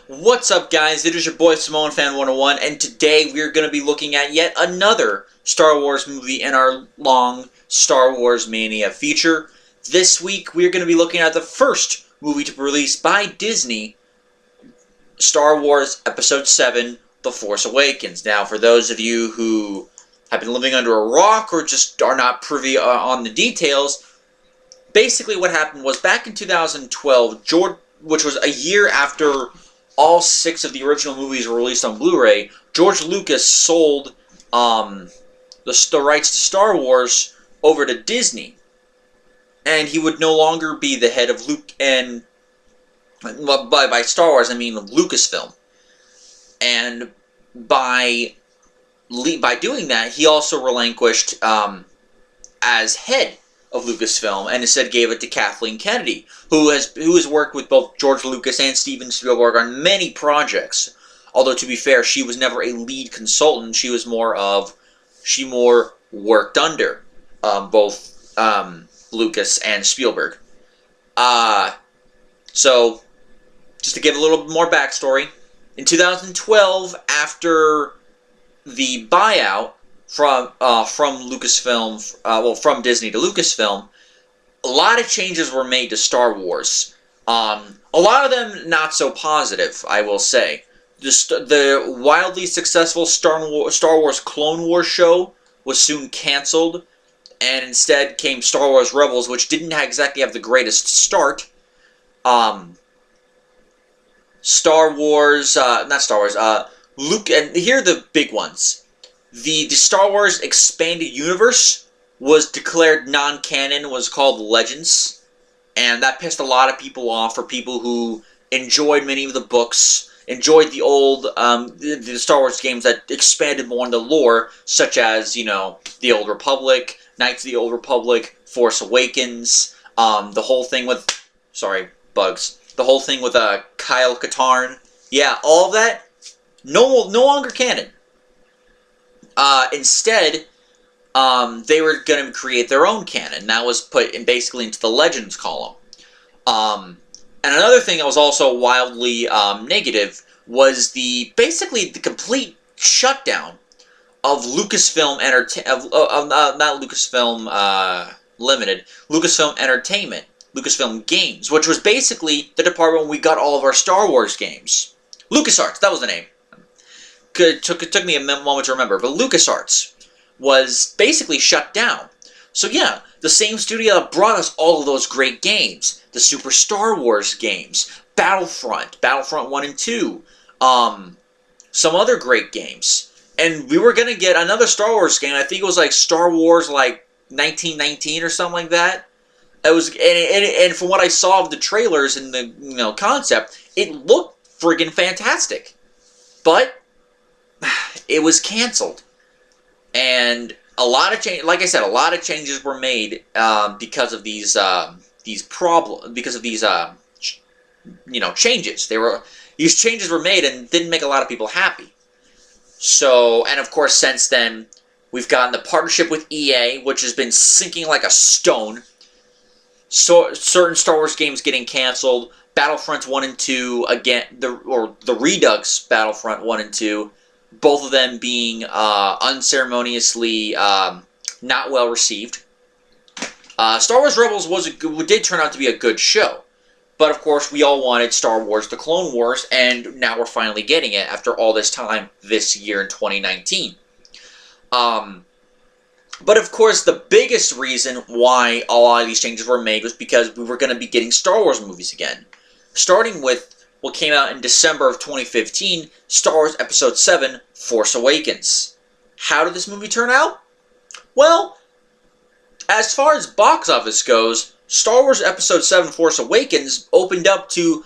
What's up, guys? It is your boy Simone Fan 101, and today we're going to be looking at yet another Star Wars movie in our long Star Wars Mania feature. This week we're going to be looking at the first movie to be released by Disney, Star Wars Episode VII, The Force Awakens. Now, for those of you who have been living under a rock or just are not privy on the details, basically what happened was back in 2012, which was a year after all 6 of the original movies were released on Blu-ray, George Lucas sold the rights to Star Wars over to Disney. And he would no longer be the head of Luke, and by Star Wars I mean Lucasfilm. And by doing that, he also relinquished as head of Lucasfilm, and instead gave it to Kathleen Kennedy, who has worked with both George Lucas and Steven Spielberg on many projects. Although, to be fair, she was never a lead consultant. She more worked under both Lucas and Spielberg. So, just to give a little more backstory, in 2012, after the buyout from Lucasfilm, from Disney to Lucasfilm, a lot of changes were made to Star Wars. A lot of them not so positive, I will say. The wildly successful Star Wars Clone Wars show was soon canceled, and instead came Star Wars Rebels, which didn't exactly have the greatest start. Luke, and here are the big ones. The Star Wars Expanded Universe was declared non-canon, was called Legends, and that pissed a lot of people off, for people who enjoyed many of the books, enjoyed the old, the Star Wars games that expanded more into lore, such as, you know, The Old Republic, Knights of the Old Republic, Force Awakens, the whole thing with, sorry, bugs, the whole thing with Kyle Katarn, yeah, all of that, no longer canon. Instead, they were going to create their own canon. That was put basically into the Legends column. And another thing that was also wildly negative was basically the complete shutdown of Lucasfilm not Lucasfilm Limited, Lucasfilm Entertainment, Lucasfilm Games, which was basically the department where we got all of our Star Wars games. LucasArts, that was the name. It took me a moment to remember, but LucasArts was basically shut down. So yeah, the same studio that brought us all of those great games, the Super Star Wars games, Battlefront 1 and 2, some other great games. And we were going to get another Star Wars game. I think it was like Star Wars like 1919 or something like that. It was, and from what I saw of the trailers and the concept, it looked friggin' fantastic. But it was canceled, and a lot of like I said, a lot of changes were made because of these changes. These changes were made and didn't make a lot of people happy. So, and of course, since then, we've gotten the partnership with EA, which has been sinking like a stone. So, certain Star Wars games getting canceled. Battlefront 1 and 2, again, the Redux Battlefront 1 and 2, both of them being unceremoniously not well received. Star Wars Rebels did turn out to be a good show. But of course, we all wanted Star Wars The Clone Wars, and now we're finally getting it after all this time this year in 2019. But of course, the biggest reason why a lot of these changes were made was because we were going to be getting Star Wars movies again. Starting with what came out in December of 2015, Star Wars Episode VII, Force Awakens. How did this movie turn out? Well, as far as box office goes, Star Wars Episode VII, Force Awakens opened up to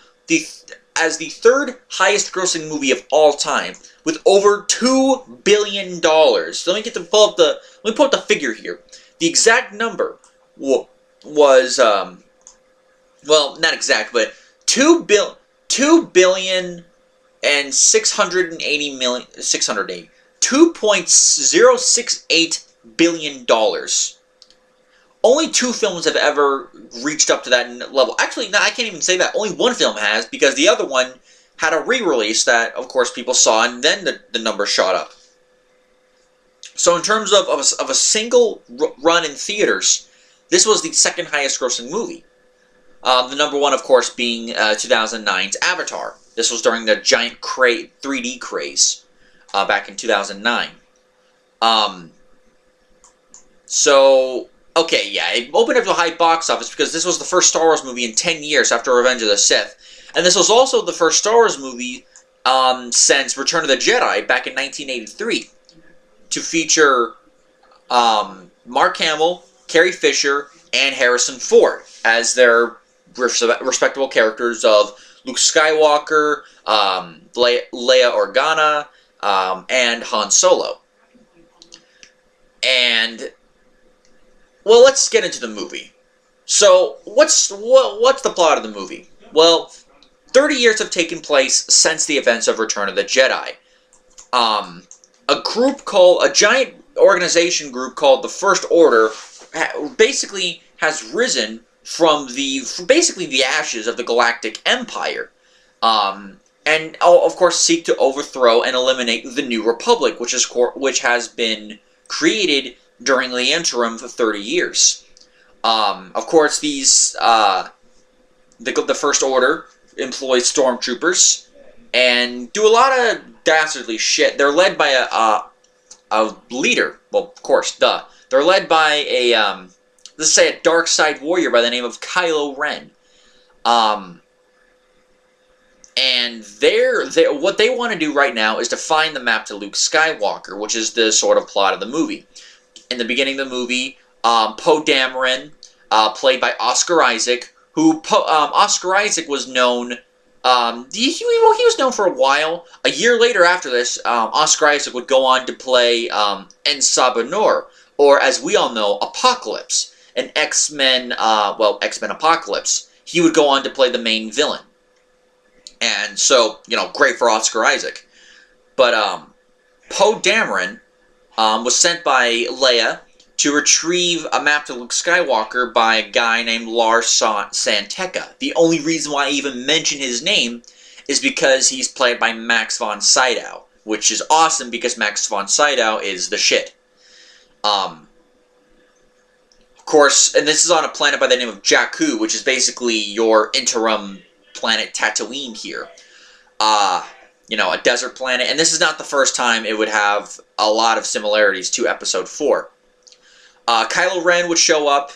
as the third highest grossing movie of all time, with over $2 billion. So let me pull up the figure here. The exact number was, well, not exact, but $2 billion and 680 million, 680, $2.068 billion. Only 2 films have ever reached up to that level. Actually, no, I can't even say that. Only one film has, because the other one had a re-release that, of course, people saw, and then the numbers shot up. So in terms of a single run in theaters, this was the second highest grossing movie. The number one, of course, being 2009's Avatar. This was during the giant 3D craze back in 2009. So, okay, yeah, it opened up to a high box office because this was the first Star Wars movie in 10 years after Revenge of the Sith. And this was also the first Star Wars movie since Return of the Jedi back in 1983 to feature Mark Hamill, Carrie Fisher, and Harrison Ford as their respectable characters of Luke Skywalker, Leia Organa, and Han Solo. And, well, let's get into the movie. So, what's the plot of the movie? Well, 30 years have taken place since the events of Return of the Jedi. A giant organization group called the First Order basically has risen from basically the ashes of the Galactic Empire. And, of course, seek to overthrow and eliminate the New Republic, which has been created during the interim for 30 years. Of course, the First Order employs stormtroopers and do a lot of dastardly shit. They're led by a leader. Well, of course, duh. They're led by let's say a dark side warrior by the name of Kylo Ren. And what they want to do right now is to find the map to Luke Skywalker, which is the sort of plot of the movie. In the beginning of the movie, Poe Dameron, played by Oscar Isaac, Oscar Isaac was known. He was known for a while. A year later after this, Oscar Isaac would go on to play En-Sabah, or as we all know, Apocalypse, an X-Men Apocalypse. He would go on to play the main villain. And so, great for Oscar Isaac. But Poe Dameron was sent by Leia to retrieve a map to Luke Skywalker by a guy named Lars Santeca. The only reason why I even mention his name is because he's played by Max von Sydow, which is awesome because Max von Sydow is the shit. Of course, and this is on a planet by the name of Jakku, which is basically your interim planet Tatooine here. A desert planet, and this is not the first time it would have a lot of similarities to Episode 4. Kylo Ren would show up,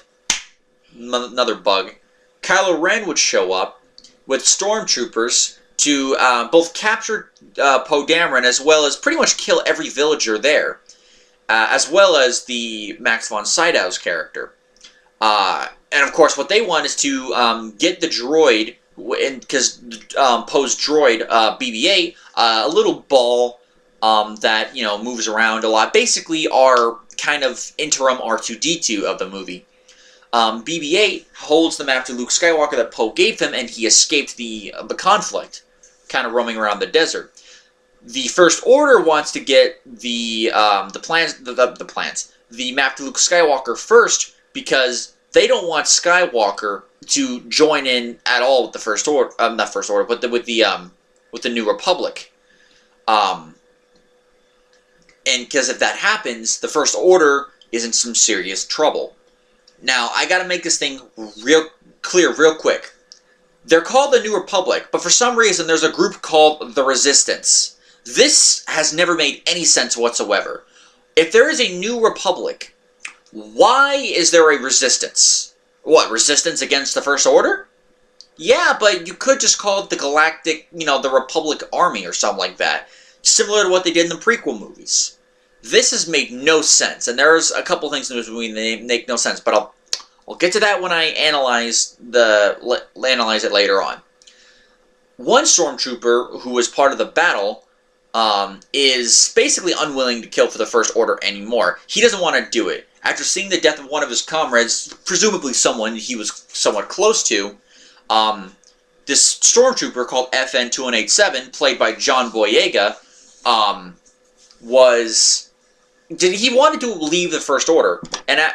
another bug. Kylo Ren would show up with stormtroopers to both capture Poe Dameron as well as pretty much kill every villager there, as well as the Max von Sydow's character. And of course, what they want is to get the droid, because Poe's droid, BB-8, a little ball that moves around a lot, basically our kind of interim R2-D2 of the movie. BB-8 holds the map to Luke Skywalker that Poe gave him, and he escaped the conflict, kind of roaming around the desert. The First Order wants to get the map to Luke Skywalker first because they don't want Skywalker to join in at all with the First Order, not First Order, but with the New Republic. And because if that happens, the First Order is in some serious trouble. Now, I gotta make this thing real clear real quick. They're called the New Republic, but for some reason there's a group called the Resistance. This has never made any sense whatsoever. If there is a New Republic, why is there a Resistance? What, resistance against the First Order? Yeah, but you could just call it the Galactic, the Republic Army or something like that. Similar to what they did in the prequel movies. This has made no sense, and there's a couple things in this movie that make no sense, but I'll get to that when I analyze it later on. One stormtrooper who was part of the battle is basically unwilling to kill for the First Order anymore. He doesn't want to do it. After seeing the death of one of his comrades, presumably someone he was somewhat close to, this stormtrooper called FN-2187, played by John Boyega, he wanted to leave the First Order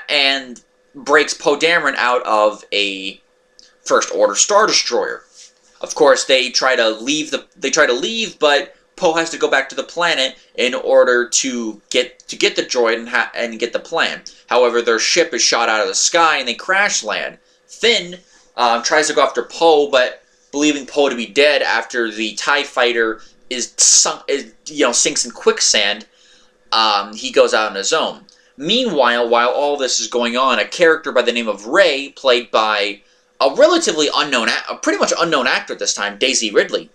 and breaks Poe Dameron out of a First Order Star Destroyer. Of course, they try to leave, but Poe has to go back to the planet in order to get the droid and get the plan. However, their ship is shot out of the sky and they crash land. Finn tries to go after Poe, but believing Poe to be dead after the TIE fighter sinks in quicksand, he goes out on his own. Meanwhile, while all this is going on, a character by the name of Rey, played by a relatively unknown, pretty much unknown actor this time, Daisy Ridley,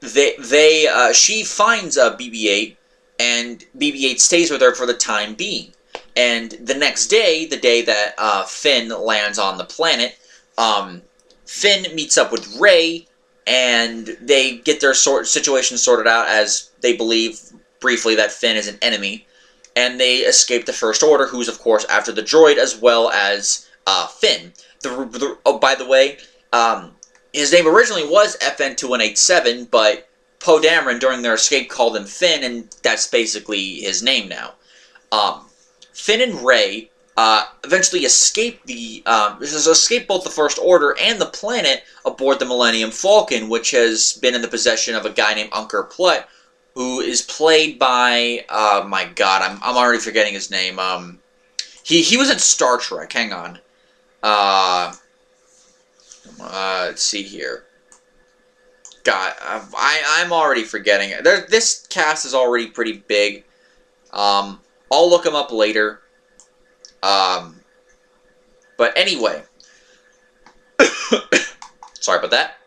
she finds BB-8, and BB-8 stays with her for the time being. And the next day, the day that Finn lands on the planet, Finn meets up with Rey, and they get their situation sorted out, as they believe briefly that Finn is an enemy, and they escape the First Order, who's of course after the droid as well as Finn. Oh, by the way, his name originally was FN2187, but Poe Dameron during their escape called him Finn, and that's basically his name now. Finn and Rey eventually escape both the First Order and the planet aboard the Millennium Falcon, which has been in the possession of a guy named Unkar Plutt, who is played by, my god, I'm already forgetting his name. He was in Star Trek. Hang on. Let's see here. God, I'm already forgetting it. This cast is already pretty big. I'll look him up later. But anyway. Sorry about that.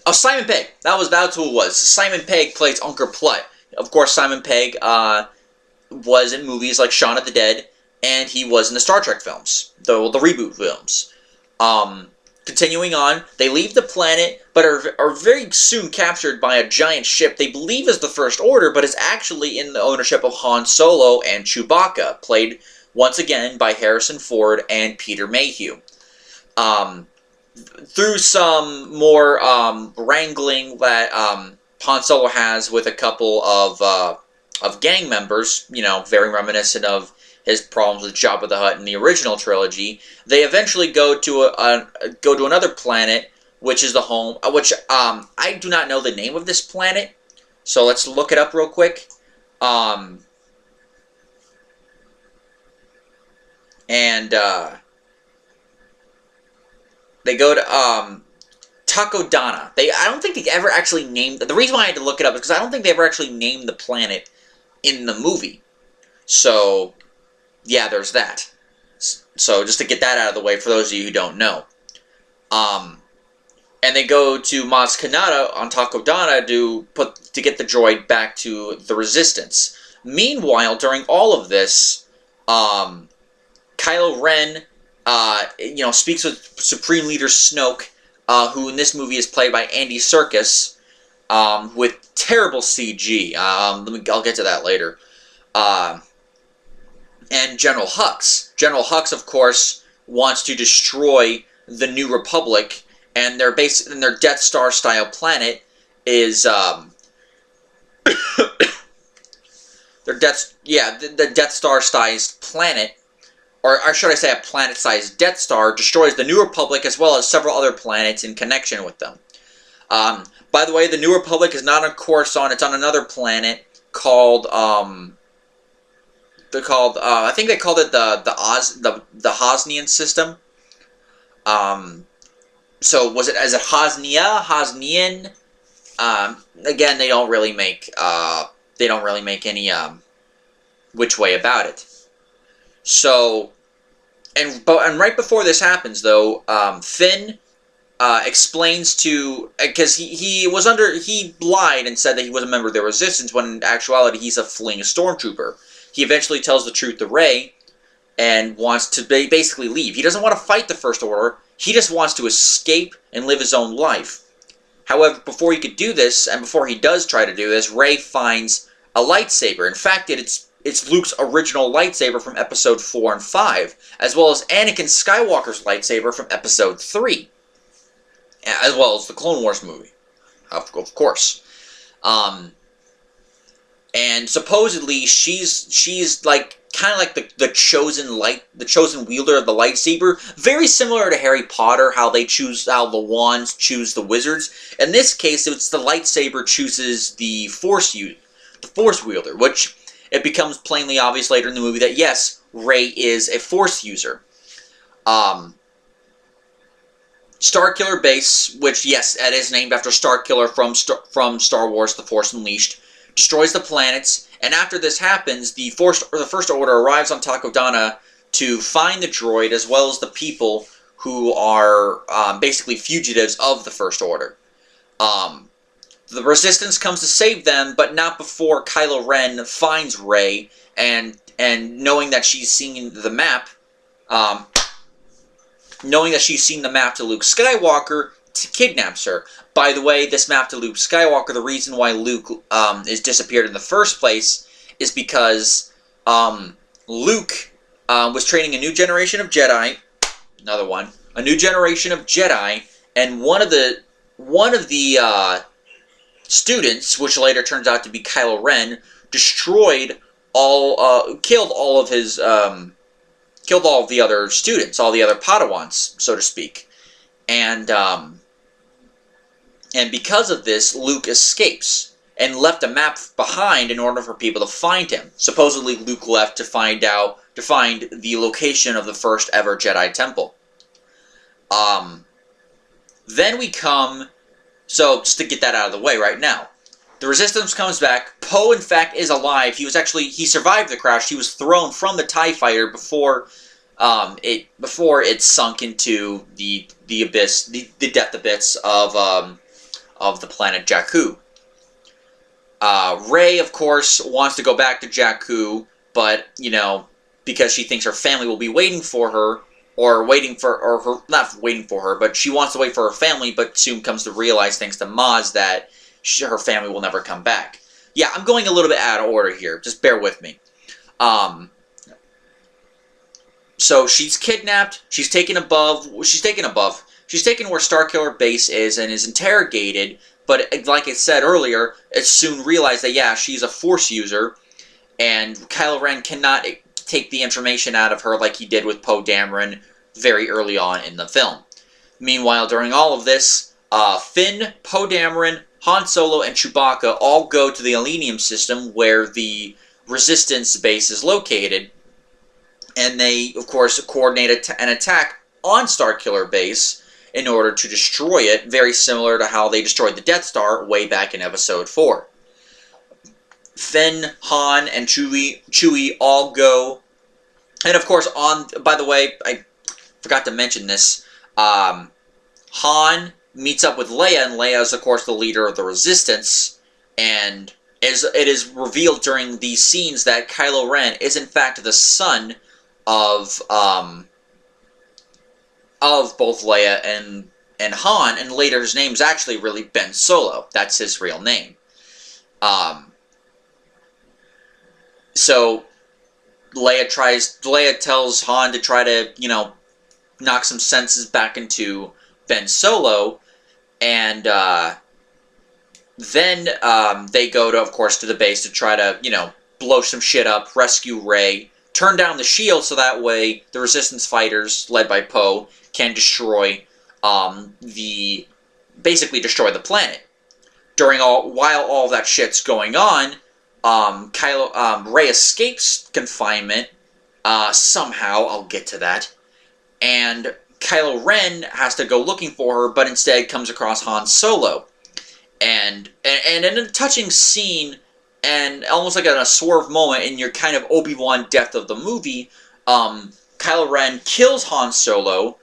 Oh, Simon Pegg. That's who it was. Simon Pegg plays Unkar Plutt. Of course, Simon Pegg was in movies like Shaun of the Dead, and he was in the Star Trek films, the reboot films. Continuing on, they leave the planet, but are very soon captured by a giant ship they believe is the First Order, but is actually in the ownership of Han Solo and Chewbacca, played once again by Harrison Ford and Peter Mayhew. Through some more wrangling that Han Solo has with a couple of gang members, very reminiscent of his problems with Jabba the Hutt in the original trilogy, they eventually go to another planet, which is the home. I do not know the name of this planet, so let's look it up real quick. They go to Takodana. I don't think they ever actually named. The reason why I had to look it up is because I don't think they ever actually named the planet in the movie. So, yeah, there's that. So, just to get that out of the way for those of you who don't know. And they go to Maz Kanata on Takodana to get the droid back to the Resistance. Meanwhile, during all of this, Kylo Ren, speaks with Supreme Leader Snoke, who in this movie is played by Andy Serkis, with terrible CG. I'll get to that later. And General Hux. General Hux, of course, wants to destroy the New Republic, and their Death Star style planet is the Death Star sized planet, or should I say a planet-sized Death Star, destroys the New Republic as well as several other planets in connection with them. By the way, the New Republic is not on Coruscant, it's on another planet called, I think they called it the Hosnian system. So was it Hosnia? Hosnian? Again, they don't really make any which way about it. So, and right before this happens, though, Finn explains because he lied and said that he was a member of the Resistance, when in actuality he's a fleeing stormtrooper. He eventually tells the truth to Rey and wants to basically leave. He doesn't want to fight the First Order. He just wants to escape and live his own life. However, before he could do this, and before he does try to do this, Rey finds a lightsaber. In fact, it's Luke's original lightsaber from Episode 4 and 5, as well as Anakin Skywalker's lightsaber from Episode 3, as well as the Clone Wars movie, of course. And supposedly she's like kind of like the chosen wielder of the lightsaber. Very similar to Harry Potter, how the wands choose the wizards. In this case, it's the lightsaber chooses the force wielder, which it becomes plainly obvious later in the movie that yes, Rey is a force user. Starkiller Base, which yes, it is named after Starkiller from Star Wars: The Force Unleashed, destroys the planets. And after this happens, the First Order arrives on Takodana to find the droid as well as the people who are basically fugitives of the First Order. The Resistance comes to save them, but not before Kylo Ren finds Rey, and knowing that she's seen the map, to Luke Skywalker, kidnaps her. By the way, this map to Luke Skywalker, the reason why Luke is disappeared in the first place is because Luke was training a new generation of Jedi, a new generation of Jedi, and one of the students, which later turns out to be Kylo Ren, killed all of the other students, all the other Padawans, so to speak. And because of this, Luke escapes and left a map behind in order for people to find him. Supposedly, Luke left to find the location of the first ever Jedi Temple. Then we come. So just to get that out of the way right now, the Resistance comes back. Poe, in fact, is alive. He survived the crash. He was thrown from the TIE fighter before it sunk into the abyss, the depth abyss of the planet Jakku. Rey, of course, wants to go back to Jakku, but because she thinks her family will be waiting for her, but she wants to wait for her family, but soon comes to realize, thanks to Maz, that her family will never come back. Yeah, I'm going a little bit out of order here. Just bear with me. So she's kidnapped. She's taken where Starkiller Base is and is interrogated. But like I said earlier, it's soon realized that yeah, she's a Force user, and Kylo Ren cannot take the information out of her like he did with Poe Dameron very early on in the film. Meanwhile, during all of this, Finn, Poe Dameron, Han Solo, and Chewbacca all go to the Elenium system where the Resistance base is located, and they, of course, coordinate an attack on Starkiller Base in order to destroy it, very similar to how they destroyed the Death Star way back in Episode 4. Finn, Han, and Chewie all go. And of course, by the way, I forgot to mention this, Han meets up with Leia, and Leia is, of course, the leader of the Resistance, and it is revealed during these scenes that Kylo Ren is, in fact, the son of both Leia and Han, and later his name's actually really Ben Solo. That's his real name. So Leia tells Han to try to, knock some senses back into Ben Solo, and then they go to, of course, to the base to try to, blow some shit up, rescue Rey, turn down the shield so that way the Resistance fighters, led by Poe, can destroy basically destroy the planet. While all that shit's going on, Rey escapes confinement somehow. I'll get to that. And Kylo Ren has to go looking for her, but instead comes across Han Solo. And in a touching scene, and almost like in a swerve moment in your kind of Obi-Wan death of the movie, Kylo Ren kills Han Solo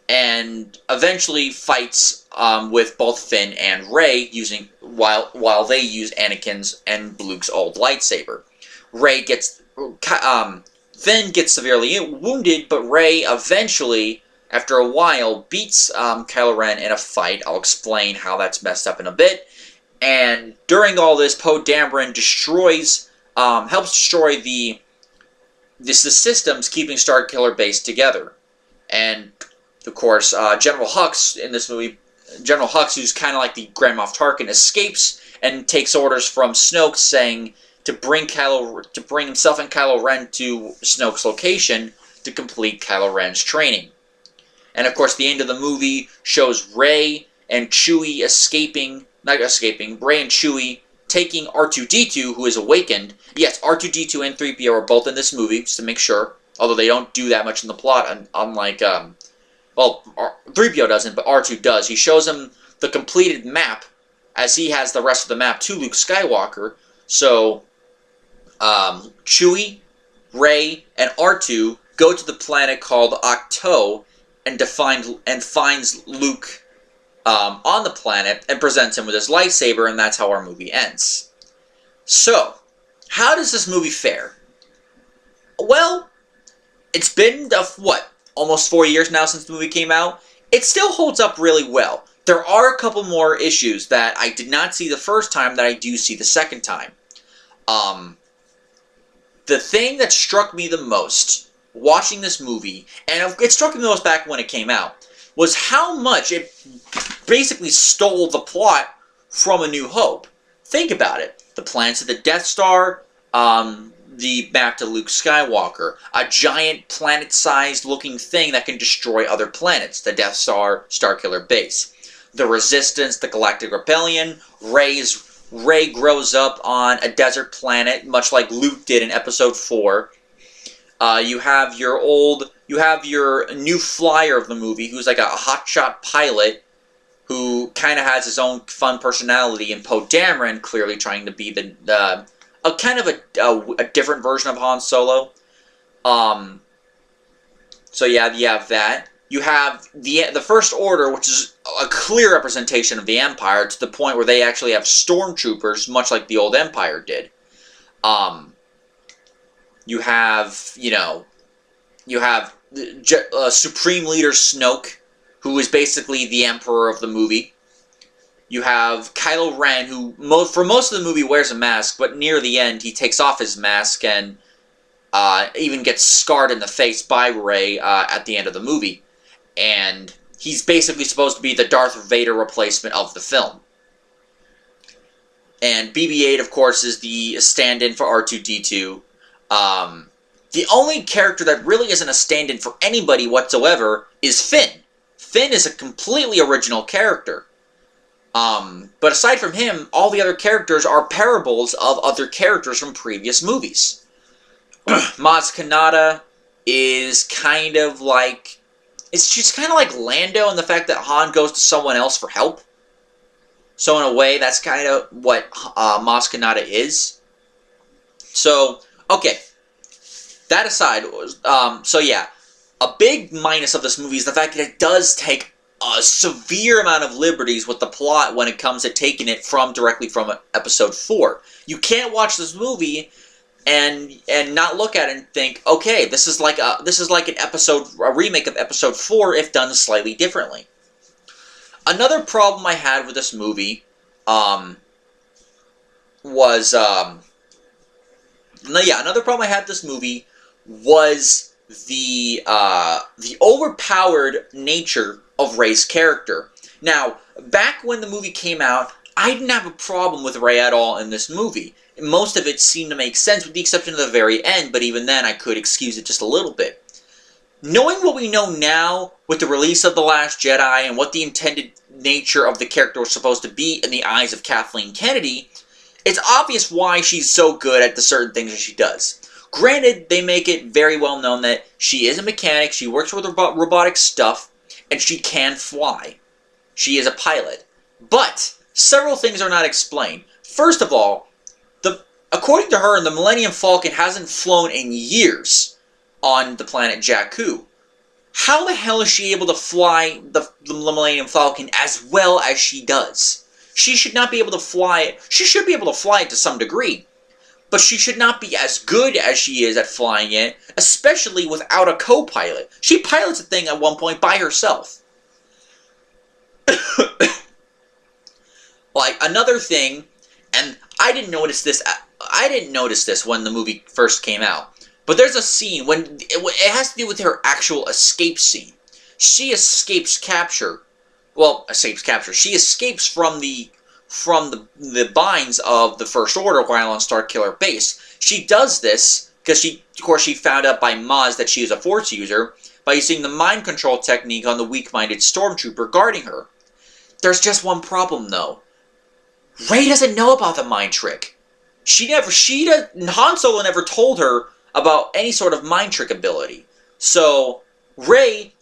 and eventually fights with both Finn and Rey while they use Anakin's and Luke's old lightsaber. Finn gets severely wounded, but Rey eventually, after a while, beats Kylo Ren in a fight. I'll explain how that's messed up in a bit. And during all this, Poe Dameron helps destroy the systems keeping Starkiller Base together. And of course, General Hux in this movie, who's kind of like the Grand Moff Tarkin, escapes and takes orders from Snoke saying to bring himself and Kylo Ren to Snoke's location to complete Kylo Ren's training. And of course, the end of the movie shows Rey and Chewie Rey and Chewie taking R2-D2, who is awakened. Yes, R2-D2 and 3PO are both in this movie, just to make sure. Although they don't do that much in the plot, unlike, well, 3PO doesn't, but R2 does. He shows him the completed map, as he has the rest of the map to Luke Skywalker. So, Chewie, Rey, and R2 go to the planet called Ahch-To and finds Luke on the planet and presents him with his lightsaber, and that's how our movie ends. So, how does this movie fare? Well, it's been, almost 4 years now since the movie came out. It still holds up really well. There are a couple more issues that I did not see the first time that I do see the second time. The thing that struck me the most watching this movie, and it struck me the most back when it came out, was how much it basically stole the plot from A New Hope. Think about it. The plans of the Death Star, the map to Luke Skywalker, a giant planet-sized looking thing that can destroy other planets, the Death Star, Starkiller Base. The Resistance, the Galactic Rebellion, Rey grows up on a desert planet, much like Luke did in Episode 4. You have your new flyer of the movie, who's like a hotshot pilot, who kind of has his own fun personality, and Poe Dameron clearly trying to be a kind of a different version of Han Solo. So yeah, you have that. You have the First Order, which is a clear representation of the Empire, to the point where they actually have stormtroopers, much like the old Empire did. You have Supreme Leader Snoke, who is basically the Emperor of the movie. You have Kylo Ren, who for most of the movie wears a mask, but near the end he takes off his mask and even gets scarred in the face by Rey at the end of the movie. And he's basically supposed to be the Darth Vader replacement of the film. And BB-8, of course, is the stand-in for R2-D2. The only character that really isn't a stand-in for anybody whatsoever is Finn. Finn is a completely original character. But aside from him, all the other characters are parables of other characters from previous movies. Maz Kanata is kind of like... she's kind of like Lando in the fact that Han goes to someone else for help. So in a way, that's kind of what Maz Kanata is. So, okay. That aside, so yeah. A big minus of this movie is the fact that it does take a severe amount of liberties with the plot when it comes to taking it directly from Episode 4. You can't watch this movie and not look at it and think, okay, this is like a remake of Episode 4 if done slightly differently. Another problem I had with this movie another problem I had with this movie was the overpowered nature of Rey's character. Now, back when the movie came out, I didn't have a problem with Rey at all in this movie. Most of it seemed to make sense, with the exception of the very end, but even then I could excuse it just a little bit. Knowing what we know now, with the release of The Last Jedi, and what the intended nature of the character was supposed to be in the eyes of Kathleen Kennedy, it's obvious why she's so good at the certain things that she does. Granted, they make it very well known that she is a mechanic, she works with robotic stuff, and she can fly. She is a pilot. But several things are not explained. First of all, according to her, the Millennium Falcon hasn't flown in years on the planet Jakku. How the hell is she able to fly the Millennium Falcon as well as she does? She should not be able to fly it. She should be able to fly it to some degree, but she should not be as good as she is at flying it, especially without a co-pilot. She pilots the thing at one point by herself. Like, another thing, and I didn't notice this when the movie first came out, but there's a scene when it has to do with her actual escape scene. She escapes capture. Well, escapes capture. She escapes from the from the binds of the First Order while on Starkiller Base. She does this because of course, she found out by Maz that she is a Force user by using the mind control technique on the weak-minded stormtrooper guarding her. There's just one problem, though. Rey doesn't know about the mind trick. Han Solo never told her about any sort of mind trick ability. So, Rey,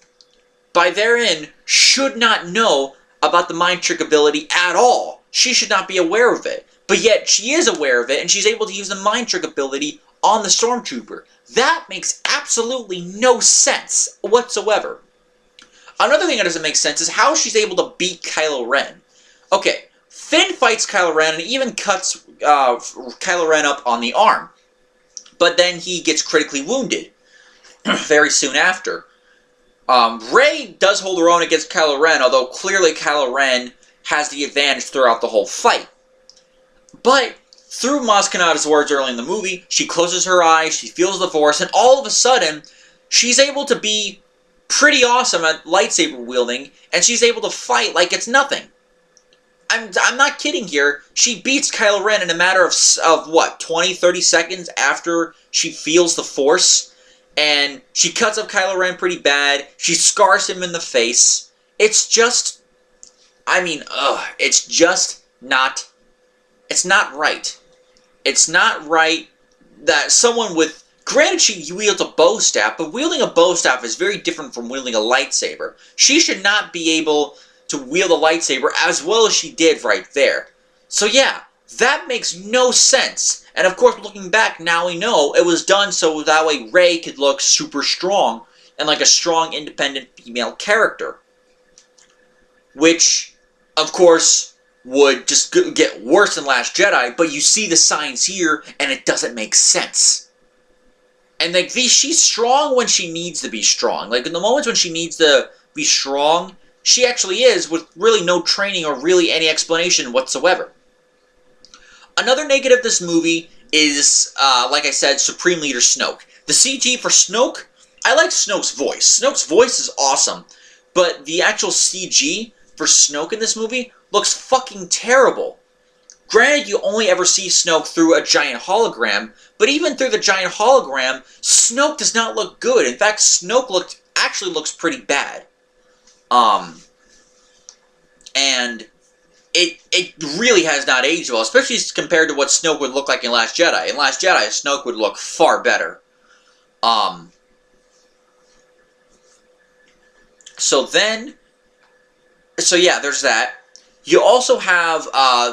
by therein, should not know about the mind trick ability at all. She should not be aware of it. But yet, she is aware of it, and she's able to use the mind trick ability on the stormtrooper. That makes absolutely no sense whatsoever. Another thing that doesn't make sense is how she's able to beat Kylo Ren. Okay, Finn fights Kylo Ren and even cuts Kylo Ren up on the arm. But then he gets critically wounded very soon after. Rey does hold her own against Kylo Ren, although clearly Kylo Ren has the advantage throughout the whole fight. But through Maz Kanata's words early in the movie, she closes her eyes, she feels the Force, and all of a sudden, she's able to be pretty awesome at lightsaber wielding, and she's able to fight like it's nothing. I'm not kidding here. She beats Kylo Ren in a matter of what, 20, 30 seconds after she feels the Force, and she cuts up Kylo Ren pretty bad. She scars him in the face. It's just, it's just not, it's not right. It's not right that someone with, granted she wields a bow staff, but wielding a bow staff is very different from wielding a lightsaber. She should not be able to wield a lightsaber as well as she did right there. So yeah, that makes no sense. And of course, looking back, now we know it was done so that way Rey could look super strong and like a strong, independent female character. Which, of course, would just get worse than Last Jedi, but you see the signs here, and it doesn't make sense. And like she's strong when she needs to be strong. Like in the moments when she needs to be strong, she actually is, with really no training or really any explanation whatsoever. Another negative of this movie is, like I said, Supreme Leader Snoke. The CG for Snoke, I like Snoke's voice. Snoke's voice is awesome, but the actual CG for Snoke in this movie looks fucking terrible. Granted, you only ever see Snoke through a giant hologram, but even through the giant hologram, Snoke does not look good. In fact, Snoke actually looks pretty bad. And it really has not aged well, especially compared to what Snoke would look like in Last Jedi. In Last Jedi, Snoke would look far better. So yeah, there's that. You also have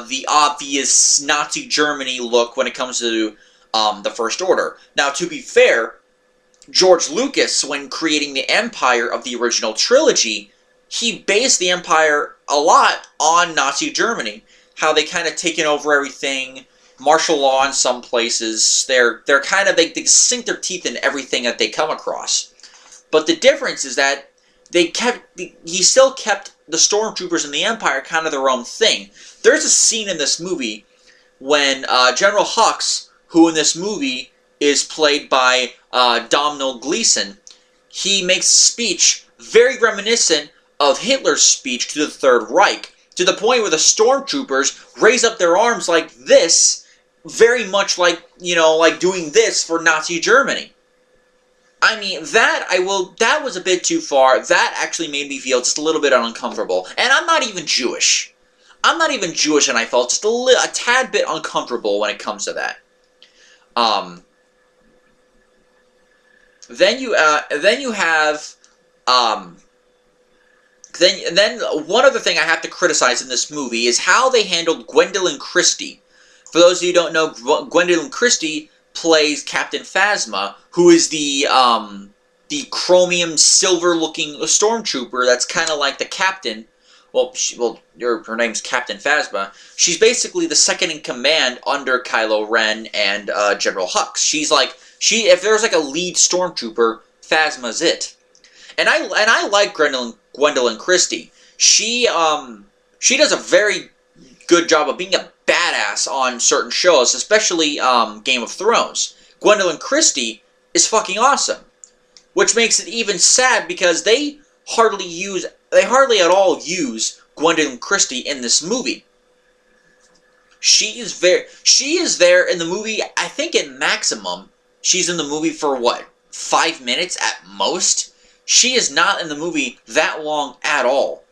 the obvious Nazi Germany look when it comes to the First Order. Now, to be fair, George Lucas, when creating the Empire of the original trilogy, he based the Empire a lot on Nazi Germany. How they kind of taken over everything, martial law in some places. They're kind of, they sink their teeth in everything that they come across. But the difference is that he still kept the stormtroopers in the Empire kind of their own thing. There's a scene in this movie when General Hux, who in this movie is played by Domhnall Gleeson, he makes a speech very reminiscent of Hitler's speech to the Third Reich, to the point where the stormtroopers raise up their arms like this, very much like, like doing this for Nazi Germany. I mean, that was a bit too far. That actually made me feel just a little bit uncomfortable. And I'm not even Jewish. And I felt just a tad bit uncomfortable when it comes to that. Then one other thing I have to criticize in this movie is how they handled Gwendoline Christie. For those of you who don't know, Gwendoline Christie plays Captain Phasma, who is the chromium silver-looking stormtrooper that's kind of like the captain. Well, her name's Captain Phasma. She's basically the second in command under Kylo Ren and General Hux. She's like, if there's like a lead stormtrooper, Phasma's it. And I like Gwendoline Christie. She does a very good job of being a badass on certain shows, especially Game of Thrones. Gwendoline Christie is fucking awesome, which makes it even sad because they hardly at all use Gwendoline Christie in this movie. She is there in the movie. I think at maximum, she's in the movie for what, 5 minutes at most? She is not in the movie that long at all.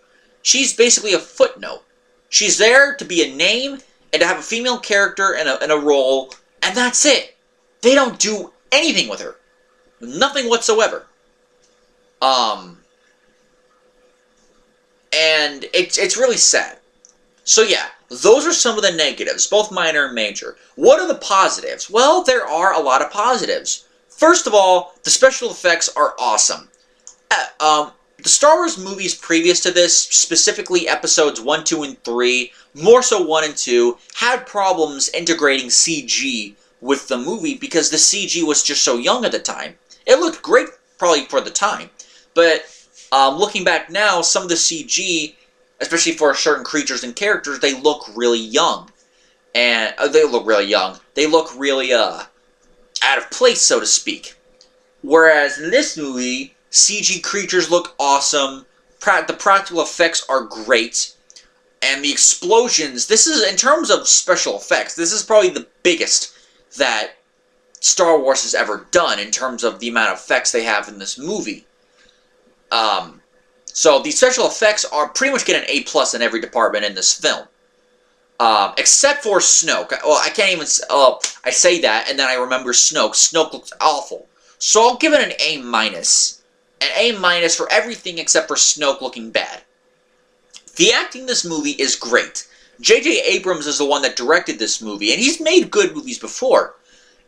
She's basically a footnote. She's there to be a name and to have a female character and a role, and that's it. They don't do anything with her. Nothing whatsoever. And it's really sad. So yeah, those are some of the negatives, both minor and major. What are the positives? Well, there are a lot of positives. First of all, the special effects are awesome. The Star Wars movies previous to this, specifically episodes 1, 2, and 3, more so 1 and 2, had problems integrating CG with the movie because the CG was just so young at the time. It looked great probably for the time, but looking back now, some of the CG, especially for certain creatures and characters, they look really young. And they look really out of place, so to speak. Whereas in this movie, CG creatures look awesome, the practical effects are great, and the explosions, this is, in terms of special effects, this is probably the biggest that Star Wars has ever done in terms of the amount of effects they have in this movie. So the special effects are pretty much get an A+ in every department in this film. Except for Snoke. Well, I can't even, I say that, and then I remember Snoke. Snoke looks awful. So I'll give it an A-. An A- for everything except for Snoke looking bad. The acting in this movie is great. J.J. Abrams is the one that directed this movie, and he's made good movies before.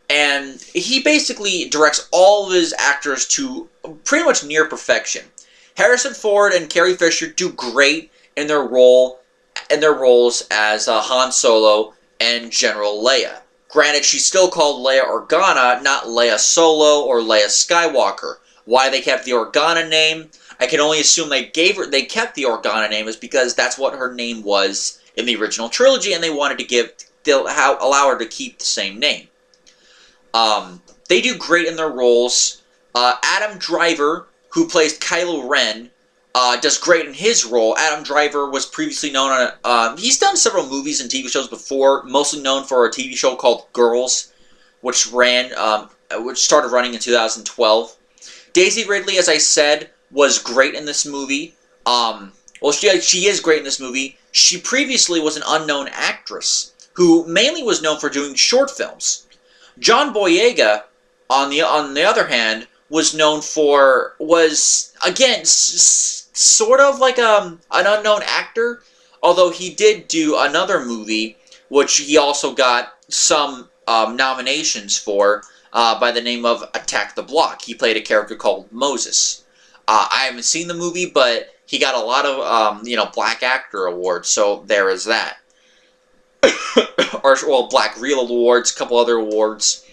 And he basically directs all of his actors to pretty much near perfection. Harrison Ford and Carrie Fisher do great in their roles as Han Solo and General Leia. Granted, she's still called Leia Organa, not Leia Solo or Leia Skywalker. Why they kept the Organa name, I can only assume they kept the Organa name is because that's what her name was in the original trilogy, and they wanted to allow her to keep the same name. They do great in their roles. Adam Driver, who plays Kylo Ren, does great in his role. Adam Driver was previously known on he's done several movies and TV shows before, mostly known for a TV show called Girls, which started running in 2012. Daisy Ridley, as I said, was great in this movie. Well, she is great in this movie. She previously was an unknown actress who mainly was known for doing short films. John Boyega, on the other hand, was known for, again, sort of like an unknown actor, although he did do another movie, which he also got some nominations for, by the name of Attack the Block. He played a character called Moses. I haven't seen the movie, but he got a lot of, Black Actor Awards, so there is that. Or, well, Black Reel Awards, a couple other awards.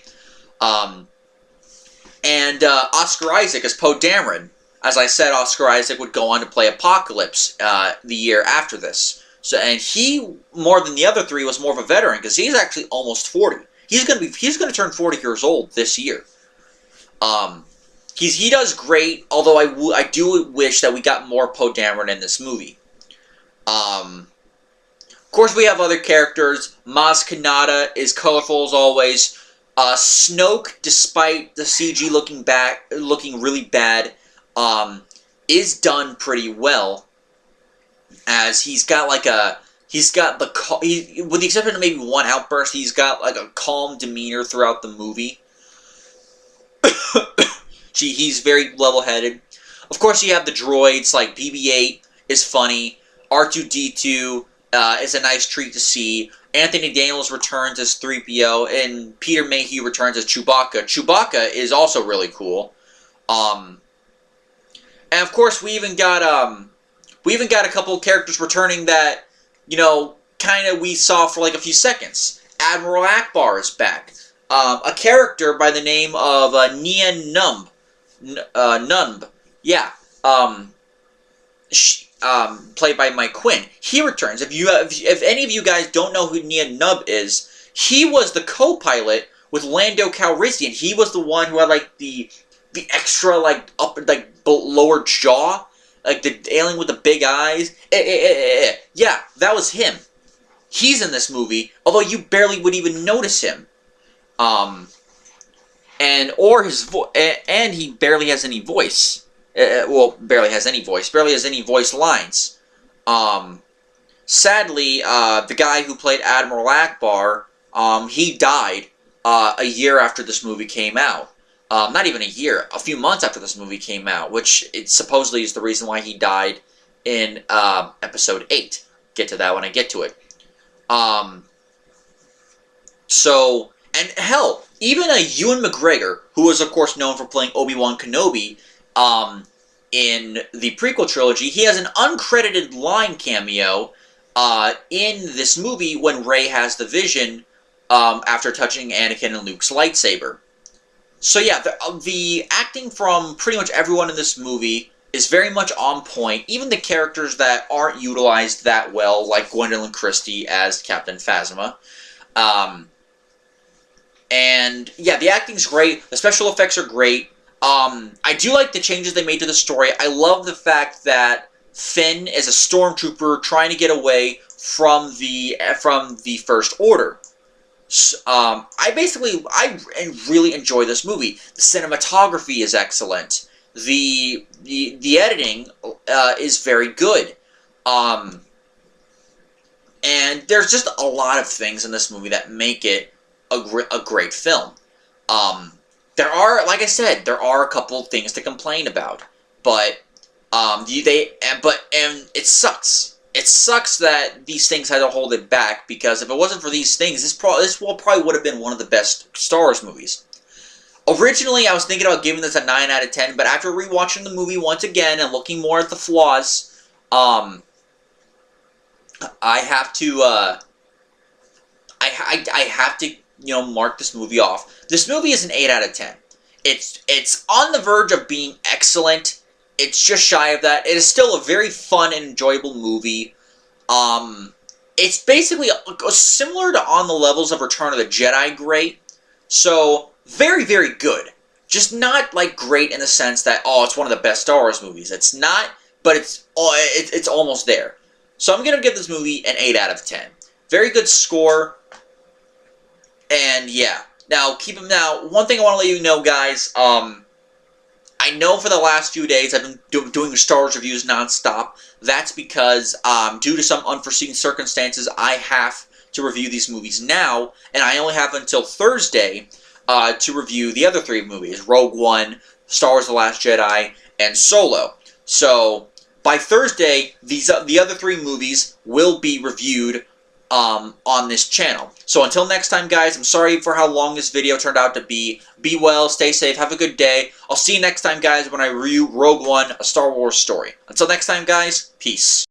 And Oscar Isaac as Poe Dameron. As I said, Oscar Isaac would go on to play Apocalypse the year after this. So, and he, more than the other three, was more of a veteran because he's actually almost 40. He's gonna turn 40 years old this year. He does great, although I do wish that we got more Poe Dameron in this movie. Of course, we have other characters. Maz Kanata is colorful as always. Snoke, despite the CG looking really bad, is done pretty well. As with the exception of maybe one outburst, he's got like a calm demeanor throughout the movie. He's very level-headed. Of course, you have the droids, like BB-8 is funny, R2-D2 is a nice treat to see, Anthony Daniels returns as 3PO, and Peter Mayhew returns as Chewbacca. Chewbacca is also really cool. And of course, we even got a couple of characters returning that, kind of we saw for like a few seconds. Admiral Akbar is back. A character by the name of Nia Numb. Yeah. Played by Mike Quinn. He returns. If any of you guys don't know who Nia Nub is, he was the co-pilot with Lando Calrissian. He was the one who had like the extra lower jaw, like the alien with the big eyes. Yeah, that was him. he's in this movie, although you barely would even notice him. And he barely has any voice. Barely has any voice. Barely has any voice lines. Sadly, the guy who played Admiral Akbar, he died a year after this movie came out. Not even a year, a few months after this movie came out, which it supposedly is the reason why he died in episode 8. Get to that when I get to it. And hell, even Ewan McGregor, who was of course known for playing Obi-Wan Kenobi in the prequel trilogy, he has an uncredited line cameo in this movie when Rey has the vision after touching Anakin and Luke's lightsaber. So yeah, the acting from pretty much everyone in this movie is very much on point. Even the characters that aren't utilized that well, like Gwendolyn Christie as Captain Phasma. And yeah, the acting's great. The special effects are great. I do like the changes they made to the story. I love the fact that Finn is a stormtrooper trying to get away from the First Order. I really enjoy this movie. The cinematography is excellent. The editing is very good. And there's just a lot of things in this movie that make it a great film. There are, like I said, there are a couple of things to complain about, but it sucks. It sucks that these things had to hold it back, because if it wasn't for these things, this probably would have been one of the best Star Wars movies. Originally, I was thinking about giving this a 9 out of 10, but after rewatching the movie once again and looking more at the flaws, I have to, I have to, mark this movie off. This movie is an 8 out of 10. It's on the verge of being excellent. It's just shy of that. It is still a very fun and enjoyable movie. It's basically similar to On the Levels of Return of the Jedi great. So, very, very good. Just not, like, great in the sense that, oh, it's one of the best Star Wars movies. It's not, but it's almost there. So I'm going to give this movie an 8 out of 10. Very good score. And, yeah. Now, one thing I want to let you know, guys, I know for the last few days I've been doing Star Wars reviews nonstop. That's because, due to some unforeseen circumstances, I have to review these movies now, and I only have until Thursday to review the other 3 movies, Rogue One, Star Wars The Last Jedi, and Solo. So, by Thursday, the other 3 movies will be reviewed on this channel. So until next time, guys, I'm sorry for how long this video turned out to be. Be well, stay safe, have a good day. I'll see you next time, guys, when I review Rogue One, A Star Wars Story. Until next time, guys, peace.